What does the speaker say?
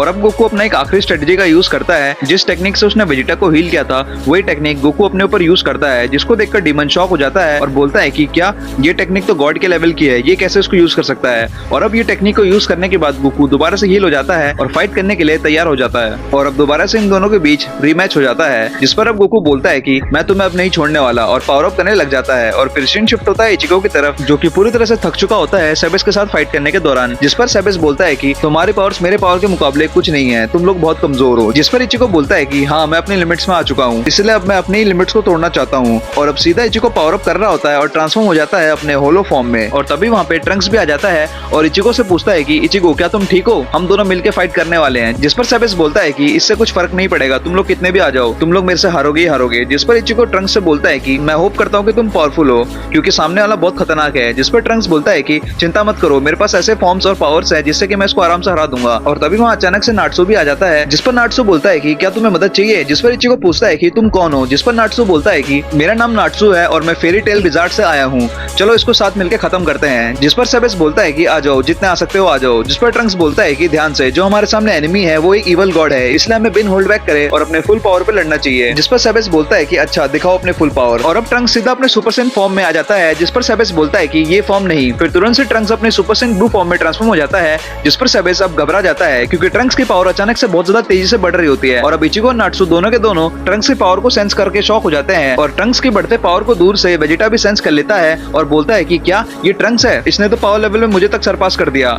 और अब गोकू अपना एक आखिरी स्ट्रेटेजी का यूज करता है। जिस टेक्निक से उसने वेजिटा को हील किया था वही टेक्निक गोकू अपने ऊपर यूज करता है, जिसको देखकर डीमन शॉक हो जाता है और बोलता है कि क्या ये टेक्निक तो गॉड के लेवल की है, ये कैसे इसको यूज कर सकता है। और अब ये टेक्निक को यूज करने के बाद गोकू दोबारा से हील हो जाता है और फाइट करने के लिए तैयार हो जाता है। और अब दोबारा से इन दोनों के बीच रीमैच हो जाता है, जिस पर अब गोकू बोलता है कि मैं तुम्हें अब नहीं छोड़ने वाला और पावर अप करने लग जाता है। और फिर सीन शिफ्ट होता है इचिको की तरफ, जो कि पूरी तरह से थक चुका होता है सेबेस के साथ फाइट करने के दौरान, जिस पर सेबेस बोलता है कि तुम्हारे पावर्स मेरे पावर के मुकाबले कुछ नहीं है, तुम लोग बहुत कमजोर हो। जिस पर इचिको बोलता है कि हाँ मैं अपनी लिमिट्स में आ चुका हूँ, इसलिए अब मैं अपनी लिमिट्स को तोड़ना चाहता हूँ। और अब सीधा इचिको पावर अप कर रहा होता है और ट्रांसफॉर्म हो जाता है अपने होलो फॉर्म में। और तभी वहाँ पे ट्रंक्स भी आ जाता है और इचिको से पूछता है कि इचिको क्या तुम ठीक हो, हम दोनों मिलकर फाइट करने वाले हैं। जिस पर सेबेस बोलता है कि इससे कुछ फर्क नहीं पड़ेगा, तुम लोग कितने भी आ जाओ, तुम लोग मेरे से हारोगे ही हारोगे। जिस पर इचिको ट्रंक्स से बोलता है कि मैं होप करता हूँ कि तुम पावरफुल हो, क्योंकि सामने वाला बहुत खतरनाक है। जिस पर ट्रंक्स बोलता है कि चिंता मत करो, मेरे पास ऐसे फॉर्म्स और पावर्स है जिससे कि मैं इसको आराम से हरा दूंगा। और तभी वहाँ अचानक से नाटसू भी आ जाता है, जिस पर नाटसू बोलता है कि क्या तुम्हें मदद चाहिए। जिस पर इचिको पूछता है कि तुम कौन हो। जिस पर नाटसू बोलता है कि मेरा नाम नाटसू है और मैं फेरी टेल विजार्ड से आया हूँ, चलो इसको साथ मिलकर खत्म करते हैं। जिस पर सेबेस बोलता है कि आ जाओ, जितने आ सकते हो आ जाओ। जिस पर ट्रंक्स बोलता है कि ध्यान से, जो हमारे सामने एनिमी है वो एक इवल गॉड है, इसलिए हमें बिन होल्ड बैक करे और अपने फुल पावर पे लड़ना चाहिए। जिस पर सेबेस बोलता है कि अच्छा दिखाओ अपने फुल पावर। और अब ट्रंक्स सीधा अपने सुपर सेन फॉर्म में आ जाता है, जिस पर सेबेस बोलता है कि ये फॉर्म नहीं। फिर तुरंत से ट्रंक्स अपने सुपर सेन ब्लू फॉर्म में ट्रांसफॉर्म हो जाता है, जिस पर सेबेस अब घबरा जाता है क्योंकि ट्रंक्स की पावर अचानक से बहुत ज्यादा तेजी से बढ़ रही होती है। और अब इचिको और नाटसू दोनों के दोनों ट्रंक्स की पावर को सेंस करके शॉक हो जाते हैं। और ट्रंक्स की बढ़ते पावर को दूर से वेजिटा भी सेंस कर लेता है और बोलता है कि क्या ये ट्रंक्स है, इसने तो पावर लेवल में मुझे तक सरपास कर दिया।